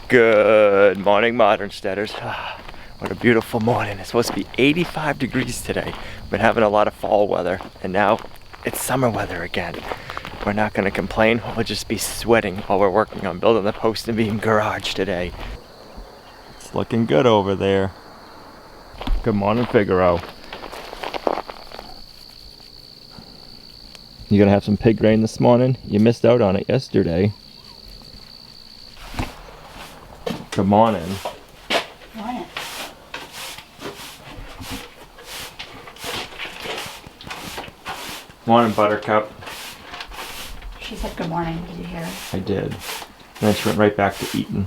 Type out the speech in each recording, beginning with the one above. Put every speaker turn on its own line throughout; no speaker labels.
Good morning, Modern Steaders. What a beautiful morning. It's supposed to be 85 degrees today. We've been having a lot of fall weather, and now it's summer weather again. We're not going to complain. We'll just be sweating while we're working on building the post and beam garage today. It's looking good over there. Good morning, Figaro. You gonna have some pig grain this morning? You missed out on it yesterday. Good morning.
Morning.
Morning, Buttercup.
She said good morning. Did you hear her?
I did. And then she went right back to eating.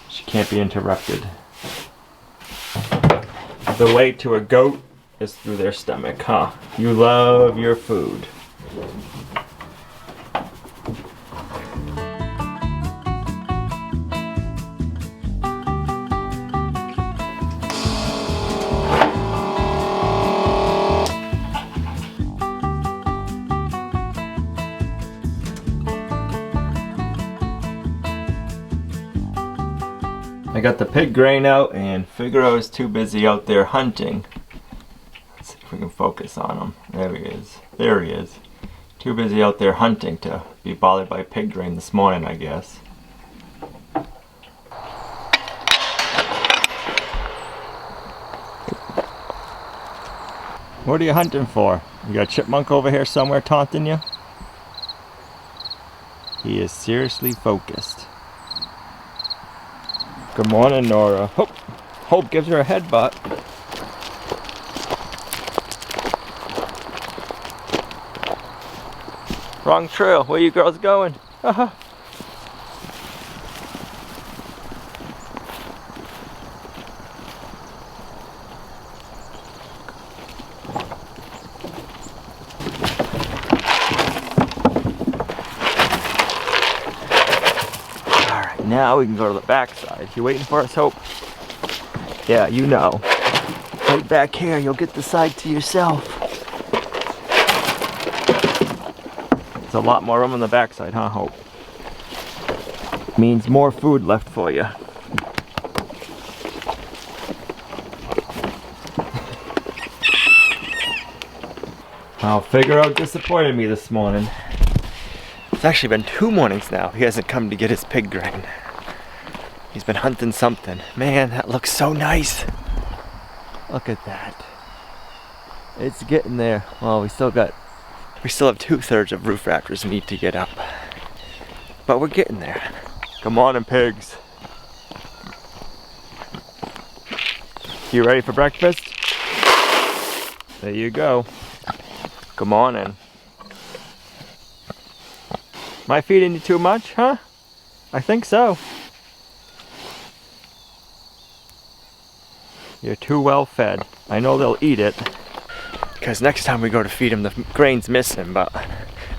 She can't be interrupted. The way to a goat is through their stomach, huh? You love your food. I got the pig grain out and Figaro is too busy out there hunting. Let's see if we can focus on him. There he is. There he is. Too busy out there hunting to be bothered by pig grain this morning, I guess. What are you hunting for? You got a chipmunk over here somewhere taunting you? He is seriously focused. Good morning, Nora. Hope gives her a headbutt. Wrong trail. Where you girls going? Haha. Alright, now we can go to the back side. You waiting for us, Hope? Yeah, you know. Right back here, you'll get the side to yourself. There's a lot more room on the backside, huh, Hope? Means more food left for you. Oh, Figaro disappointed me this morning. It's actually been 2 mornings now. He hasn't come to get his pig grain. He's been hunting something. Man, that looks so nice. Look at that. It's getting there. Well, we still have 2/3 of roof rafters we need to get up. But we're getting there. Come on, pigs. You ready for breakfast? There you go. Come on in. Am I feeding you too much, huh? I think so. You're too well fed. I know they'll eat it. Because next time we go to feed them, the grain's missing, but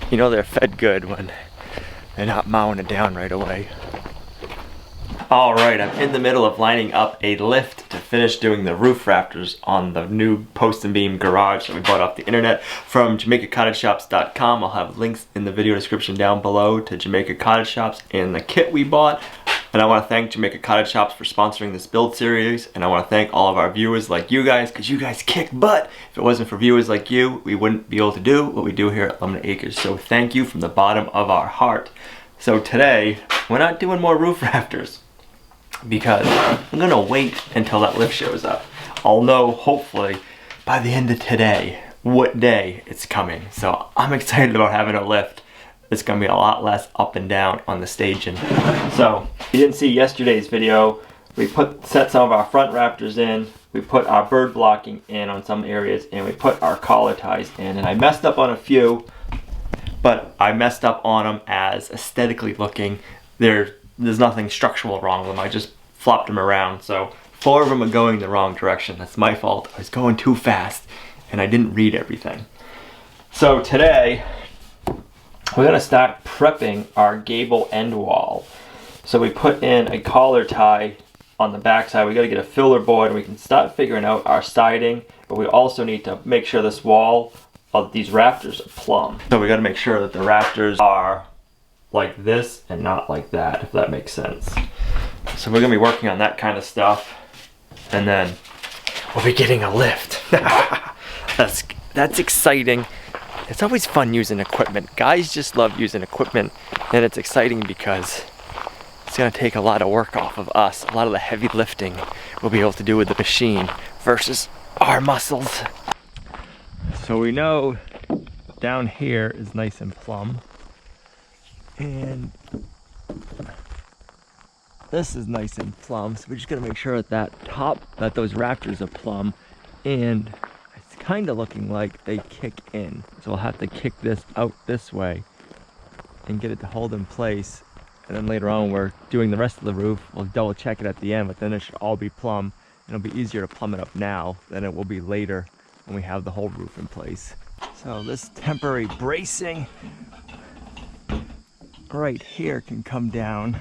you know they're fed good when they're not mowing it down right away. Alright, I'm in the middle of lining up a lift to finish doing the roof rafters on the new post and beam garage that we bought off the internet from JamaicaCottageShops.com. I'll have links in the video description down below to Jamaica Cottage Shops and the kit we bought. And I want to thank Jamaica Cottage Shops for sponsoring this build series. And I want to thank all of our viewers like you guys, because you guys kick butt. If it wasn't for viewers like you, we wouldn't be able to do what we do here at Lumnah Acres. So thank you from the bottom of our heart. So today, we're not doing more roof rafters, because I'm going to wait until that lift shows up. I'll know, hopefully, by the end of today, what day it's coming. So I'm excited about having a lift. It's going to be a lot less up and down on the staging. So, if you didn't see yesterday's video, we set some of our front rafters in, we put our bird blocking in on some areas, and we put our collar ties in. And I messed up on a few, but I messed up on them as aesthetically looking. There's nothing structural wrong with them. I just flopped them around. So 4 of them are going the wrong direction. That's my fault. I was going too fast and I didn't read everything. So today, we're gonna start prepping our gable end wall. So we put in a collar tie on the back side. We gotta get a filler board and we can start figuring out our siding, but we also need to make sure this wall of these rafters are plumb. So we gotta make sure that the rafters are like this and not like that, if that makes sense. So we're gonna be working on that kind of stuff, and then we'll be getting a lift. That's exciting. It's always fun using equipment. Guys just love using equipment, and it's exciting because it's gonna take a lot of work off of us. A lot of the heavy lifting we'll be able to do with the machine versus our muscles. So we know down here is nice and plumb, and this is nice and plumb. So we're just gonna make sure that those rafters are plumb, and it's kind of looking like they kick in. So we'll have to kick this out this way and get it to hold in place. And then later on, when we're doing the rest of the roof, we'll double check it at the end, but then it should all be plumb. And it'll be easier to plumb it up now than it will be later when we have the whole roof in place. So this temporary bracing right here can come down.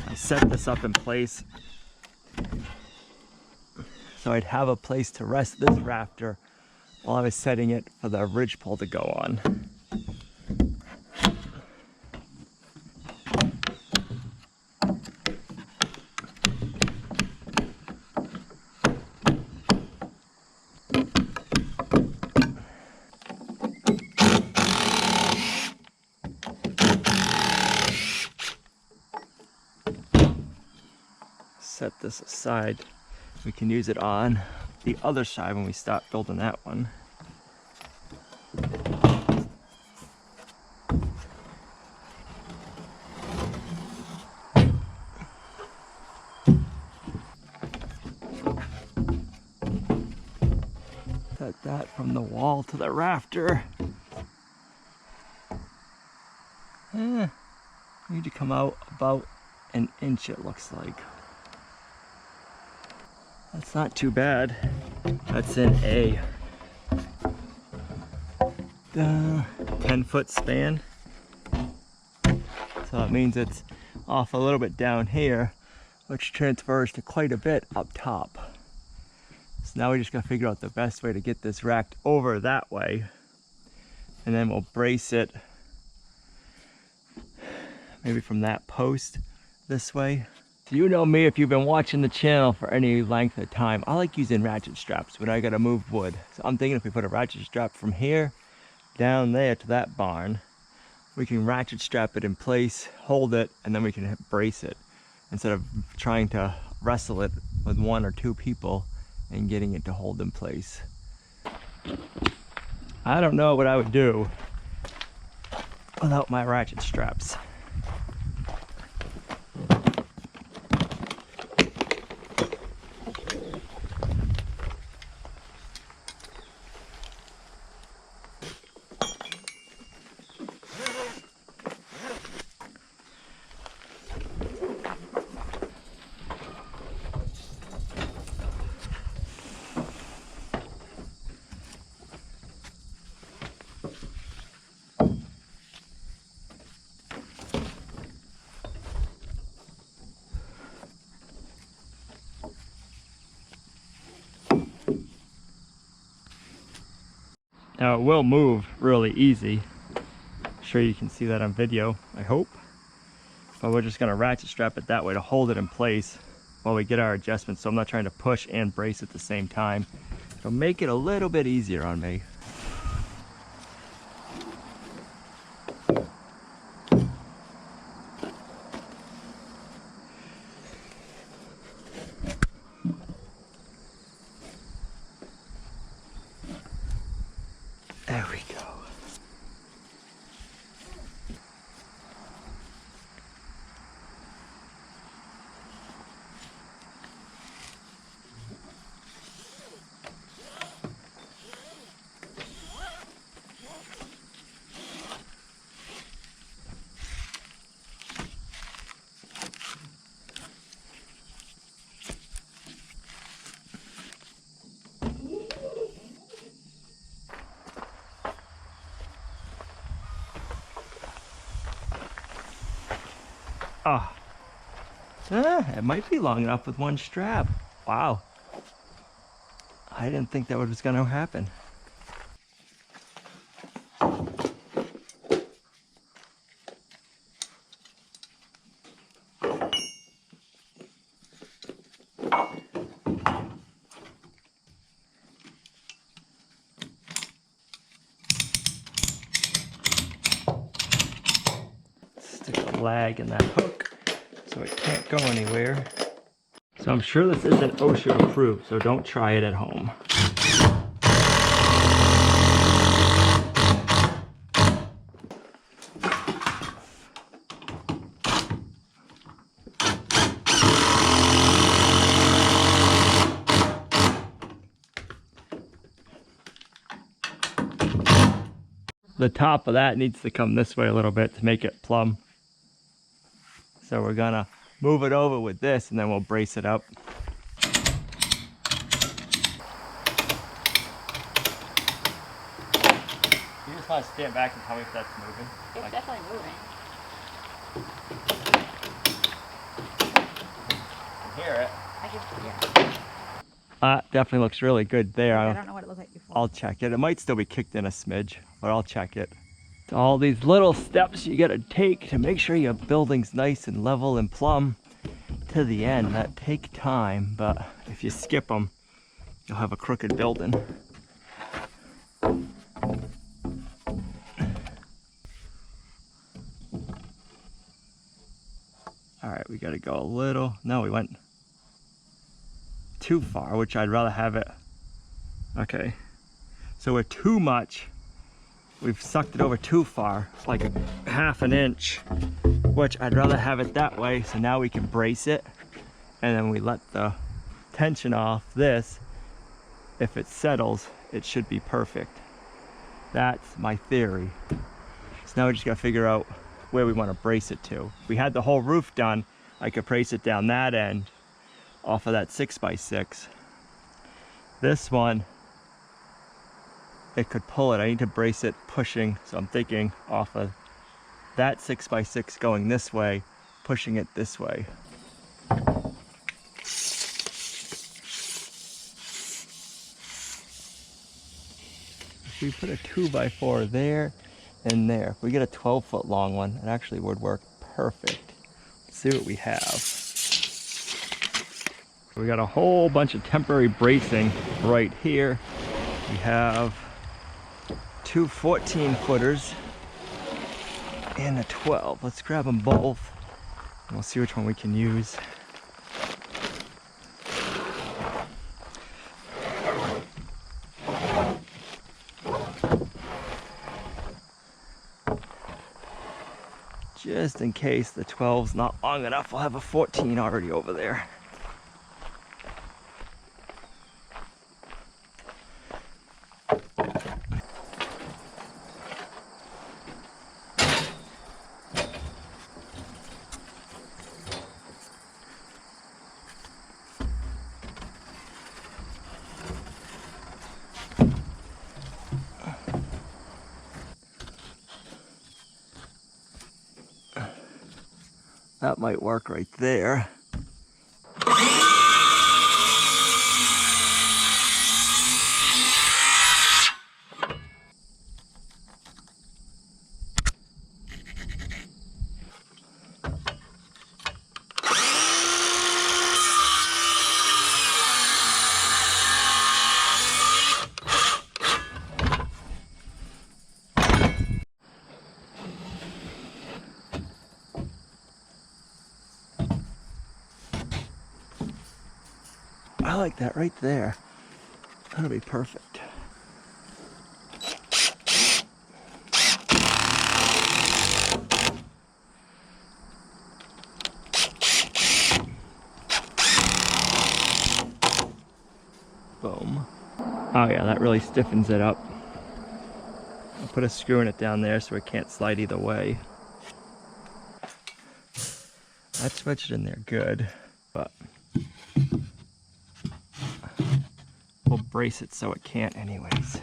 I set this up in place so I'd have a place to rest this rafter while I was setting it for the ridge pole to go on. Set this aside. We can use it on the other side when we stop building that one. Set that from the wall to the rafter. Need to come out about an inch, it looks like. That's not too bad. That's in a 10-foot span. So that means it's off a little bit down here, which transfers to quite a bit up top. So now we just gotta figure out the best way to get this racked over that way. And then we'll brace it maybe from that post this way. So you know me, if you've been watching the channel for any length of time, I like using ratchet straps when I gotta move wood. So I'm thinking if we put a ratchet strap from here down there to that barn, we can ratchet strap it in place, hold it, and then we can brace it instead of trying to wrestle it with one or two people and getting it to hold in place. I don't know what I would do without my ratchet straps. Now it will move really easy. I'm sure you can see that on video, I hope. But we're just gonna ratchet strap it that way to hold it in place while we get our adjustments, so I'm not trying to push and brace at the same time. It'll make it a little bit easier on me. There we go. Oh, it might be long enough with one strap. Wow. I didn't think that was going to happen. lag in that hook, so it can't go anywhere. So I'm sure this isn't OSHA approved, so don't try it at home. The top of that needs to come this way a little bit to make it plumb. So we're gonna move it over with this and then we'll brace it up. You just want to stand back and tell me if that's moving?
It's definitely moving.
I can hear it.
I can, yeah.
Definitely looks really good there.
I don't know what it looks like before.
I'll check it. It might still be kicked in a smidge, but I'll check it. It's all these little steps you gotta take to make sure your building's nice and level and plumb to the end. That take time, but if you skip them, you'll have a crooked building. All right, we gotta go a little. No, we went too far, which I'd rather have it. Okay, so we're too much. We've sucked it over too far, like a half an inch, which I'd rather have it that way. So now we can brace it and then we let the tension off this. If it settles, it should be perfect. That's my theory. So now we just gotta figure out where we want to brace it to. If we had the whole roof done, I could brace it down that end off of that 6x6. This one, it could pull it. I need to brace it pushing, so I'm thinking off of that 6x6 going this way, pushing it this way. If we put a 2x4 there and there, if we get a 12-foot long one, it actually would work perfect. Let's see what we have. We got a whole bunch of temporary bracing right here. We have two 14-footers and a 12. Let's grab them both and we'll see which one we can use. Just in case the 12's not long enough, we'll have a 14 already over there. That might work right there. I like that right there. That'll be perfect. Boom. Oh yeah, that really stiffens it up. I'll put a screw in it down there so it can't slide either way. That switched in there good, but we'll brace it so it can't anyways.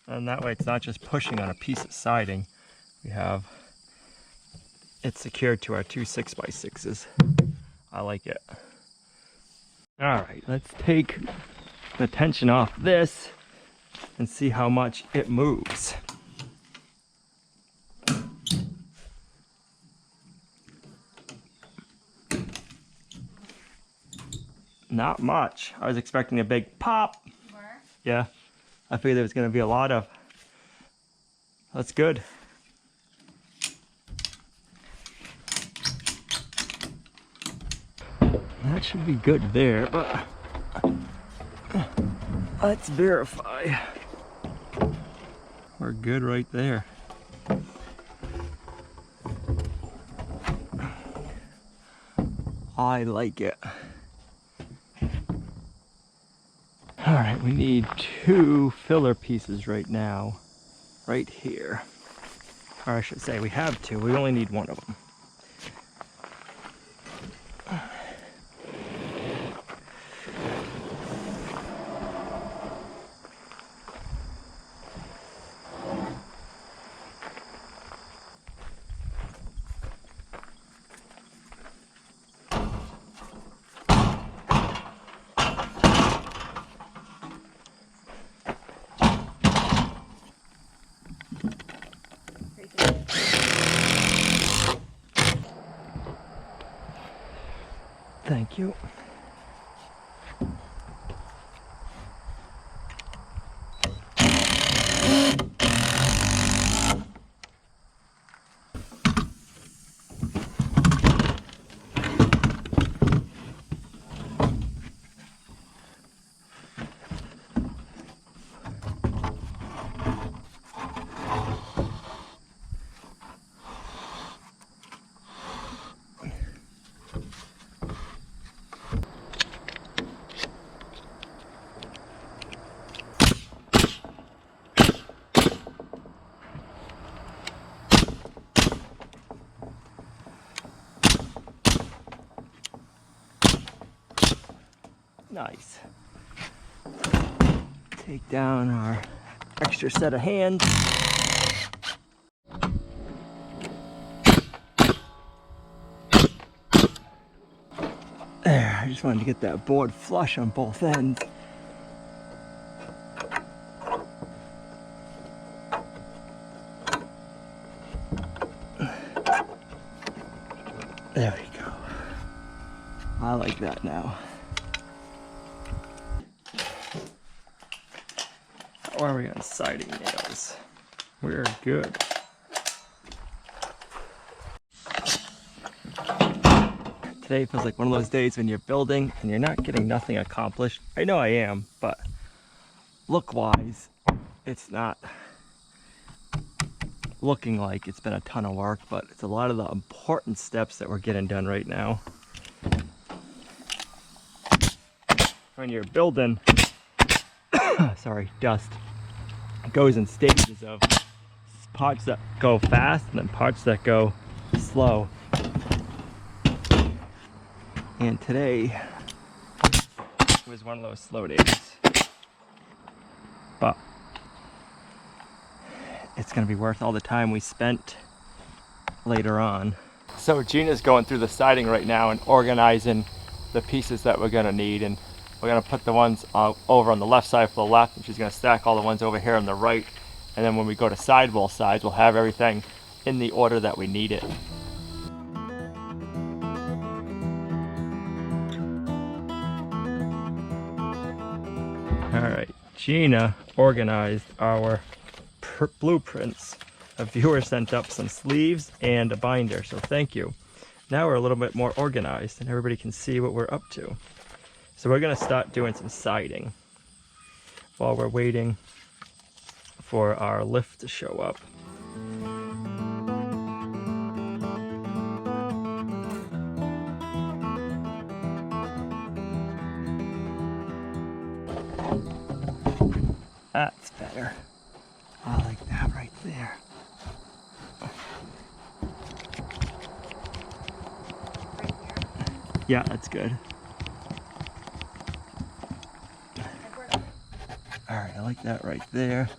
And that way it's not just pushing on a piece of siding. We have it secured to our two 6x6s. I like it. All right, let's take the tension off this and see how much it moves. Not much. I was expecting a big pop.
Where?
Yeah, I figured there was going to be a lot of. That's good. That should be good there, but let's verify. We're good right there. I like it. All right, we need 2 filler pieces right now, right here. Or I should say we have 2, we only need 1 of them. Thank you. Nice. Take down our extra set of hands. There, I just wanted to get that board flush on both ends. There we go. I like that now. How are we on siding nails? We're good. Today feels like one of those days when you're building and you're not getting nothing accomplished. I know I am, but look-wise, it's not looking like it's been a ton of work, but it's a lot of the important steps that we're getting done right now. When you're building, sorry, dust goes in stages of parts that go fast and then parts that go slow. And today was one of those slow days. But it's gonna be worth all the time we spent later on. So Gina's going through the siding right now and organizing the pieces that we're gonna need, and we're gonna put the ones over on the left side for the left, and she's gonna stack all the ones over here on the right. And then when we go to sidewall sides, we'll have everything in the order that we need it. All right, Gina organized our blueprints. A viewer sent up some sleeves and a binder, so thank you. Now we're a little bit more organized and everybody can see what we're up to. So we're gonna start doing some siding while we're waiting for our lift to show up. That's better. I like that right there.
Right here.
Yeah, that's good. All right, I like that right there.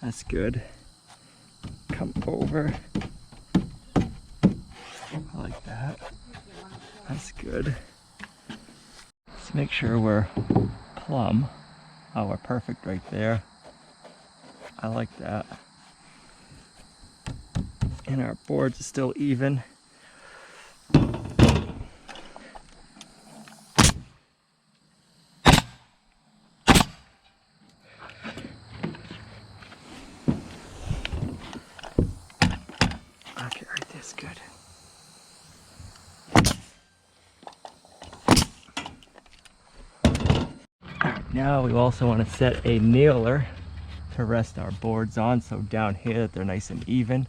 That's good. Come over. I like that. That's good. Let's make sure we're plumb. Oh, we're perfect right there. I like that. And our boards are still even. Okay, right there's good. Now we also want to set a nailer to rest our boards on, so down here that they're nice and even.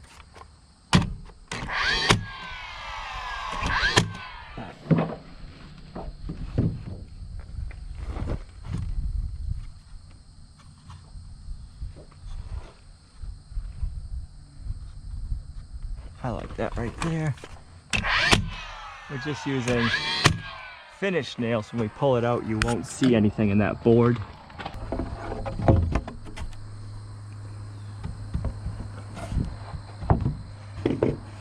I like that right there. We're just using finished nails. When we pull it out, you won't see anything in that board.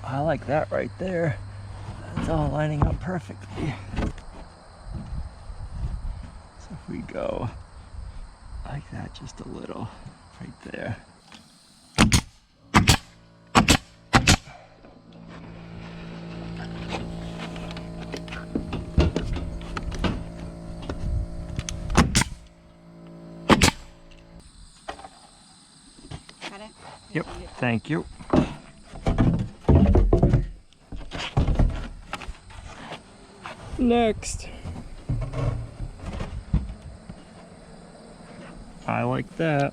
I like that right there. It's all lining up perfectly. So if we go like that just a little right there.
Got it?
Yep, thank you. Next. I like that.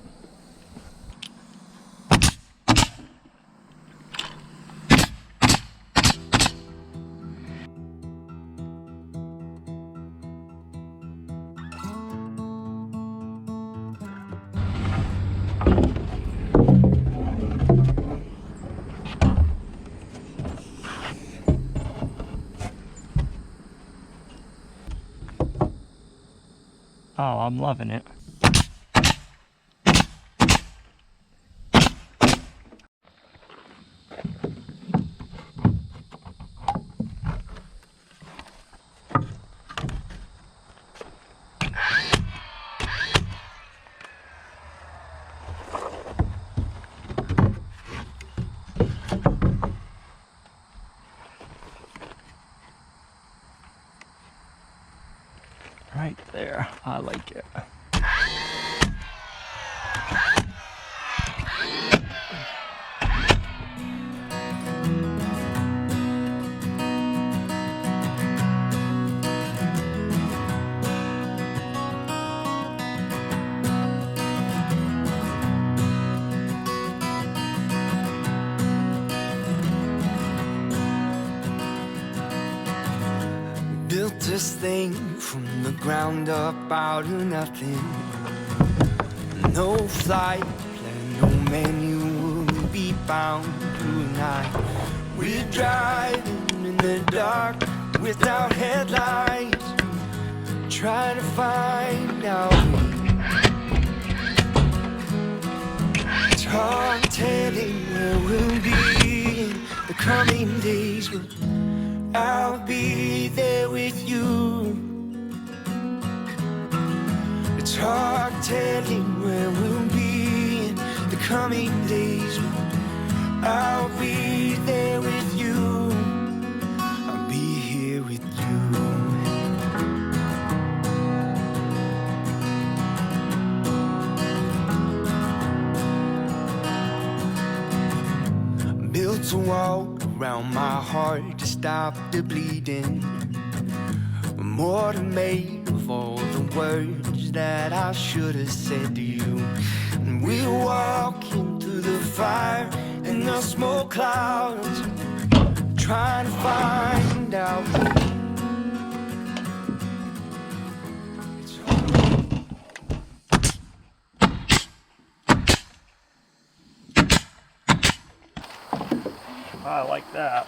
Oh, I'm loving it. Right there, I like it.
Built this thing from the ground up out of nothing. No flight plan, no menu, we'll be bound tonight. We're driving in the dark without headlights, trying to find our way. It's hard telling where we'll be in the coming days, but I'll be there with you. It's hard telling where we'll be in the coming days, but I'll be there with you. I'll be here with you. Built a wall around my heart to stop the bleeding. More than made of all the words that I should have said to you. And we're walking through the fire and the smoke clouds, trying to find out.
I like that.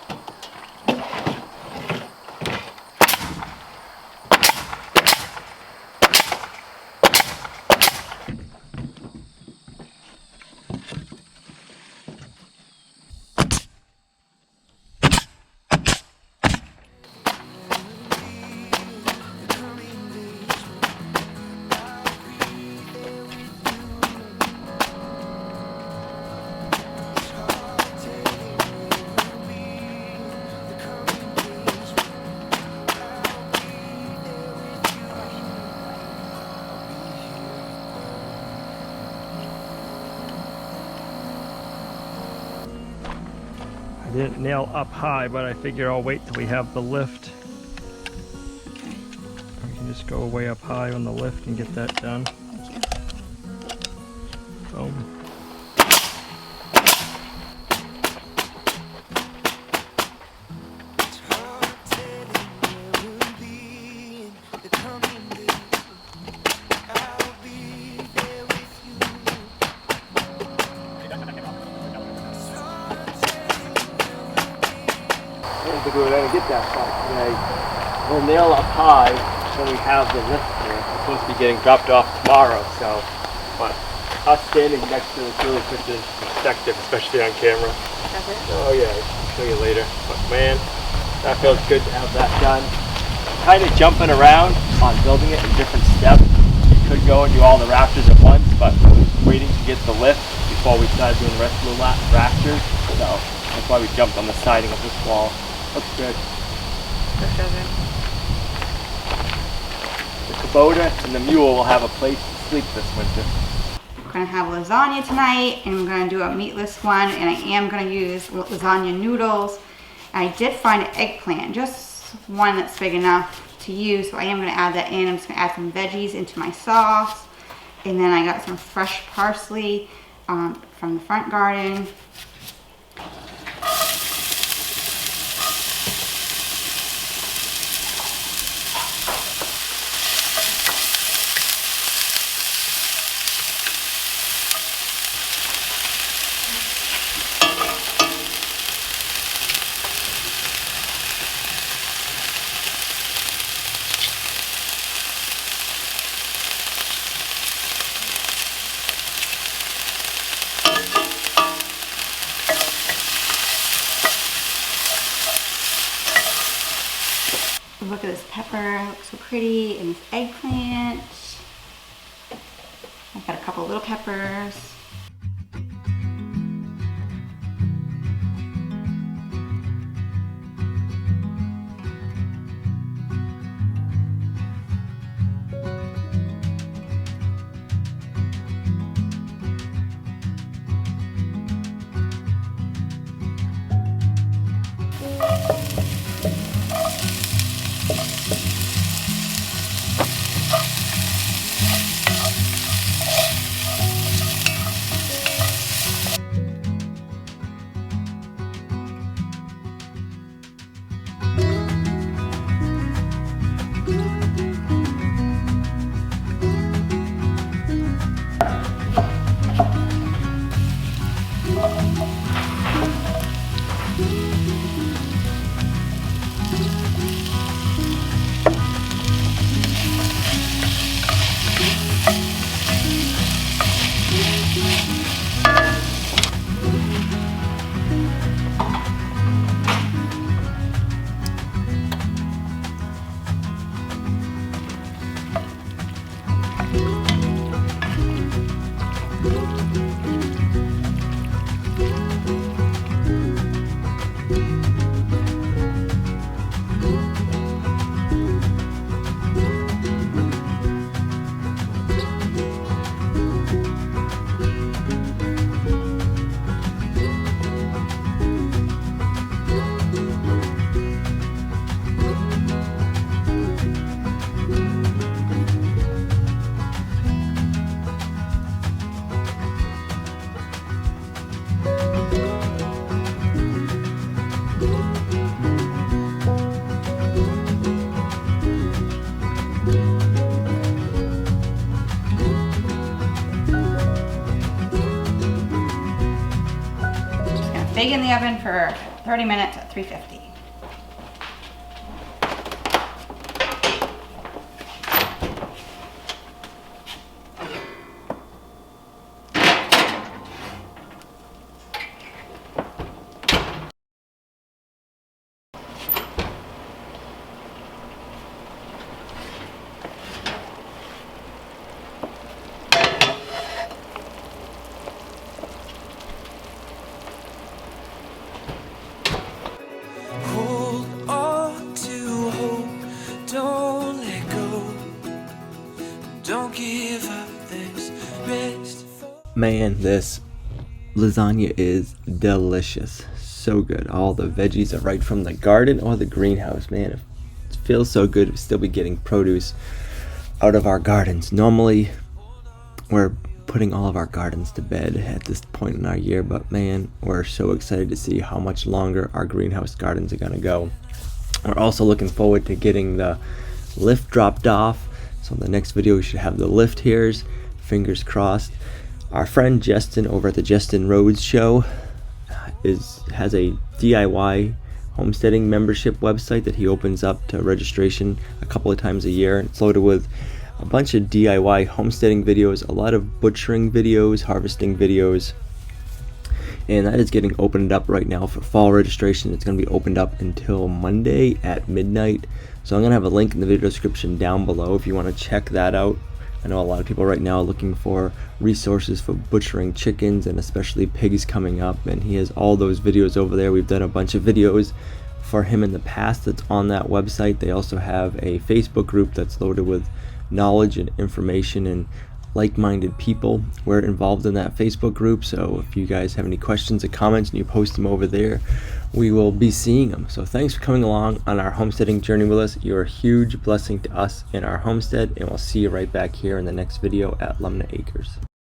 I didn't nail up high, but I figure I'll wait till we have the lift.
Okay.
We can just go way up high on the lift and get that done.
Thank you.
Boom. I didn't think we were going to get that far today. We'll nail up high when we have the lift here. It's supposed to be getting dropped off tomorrow, so. But us standing next to this really puts it into perspective, especially on camera.
That's it?
Oh yeah, I'll show you later. But man, that feels good to have that done. Kind of jumping around on building it in different steps. You could go and do all the rafters at once, but waiting to get the lift before we started doing the rest of the rafters. So that's why we jumped on the siding of this wall. Looks good.
That doesn't.
The Kubota and the mule will have a place to sleep this winter.
I'm gonna have lasagna tonight, and I'm gonna do a meatless one, and I am gonna use lasagna noodles. I did find an eggplant, just one that's big enough to use, so I am gonna add that in. I'm just gonna add some veggies into my sauce, and then I got some fresh parsley from the front garden. Look at this pepper, it looks so pretty, and this eggplant. I've got a couple little peppers. Bake in the oven for 30 minutes at 350.
Don't give up this rest.
Man, this lasagna is delicious. So so good. All the veggies are right from the garden or the greenhouse. Man, it feels so good to still be getting produce out of our gardens. Normally, we're putting all of our gardens to bed at this point in our year, but man, we're so excited to see how much longer our greenhouse gardens are going to go. We're also looking forward to getting the lift dropped off. So in the next video, we should have the lift here. Fingers crossed. Our friend Justin over at the Justin Rhodes Show has a DIY homesteading membership website that he opens up to registration a couple of times a year. It's loaded with a bunch of DIY homesteading videos, a lot of butchering videos, harvesting videos, and that is getting opened up right now for fall registration. It's going to be opened up until Monday at midnight. So I'm going to have a link in the video description down below if you want to check that out. I know a lot of people right now are looking for resources for butchering chickens and especially pigs coming up, and he has all those videos over there. We've done a bunch of videos for him in the past that's on that website. They also have a Facebook group that's loaded with knowledge and information and like-minded people. We're involved in that Facebook group, so if you guys have any questions or comments and you post them over there, we will be seeing them. So thanks for coming along on our homesteading journey with us. You're a huge blessing to us in our homestead, and we'll see you right back here in the next video at Lumnah Acres.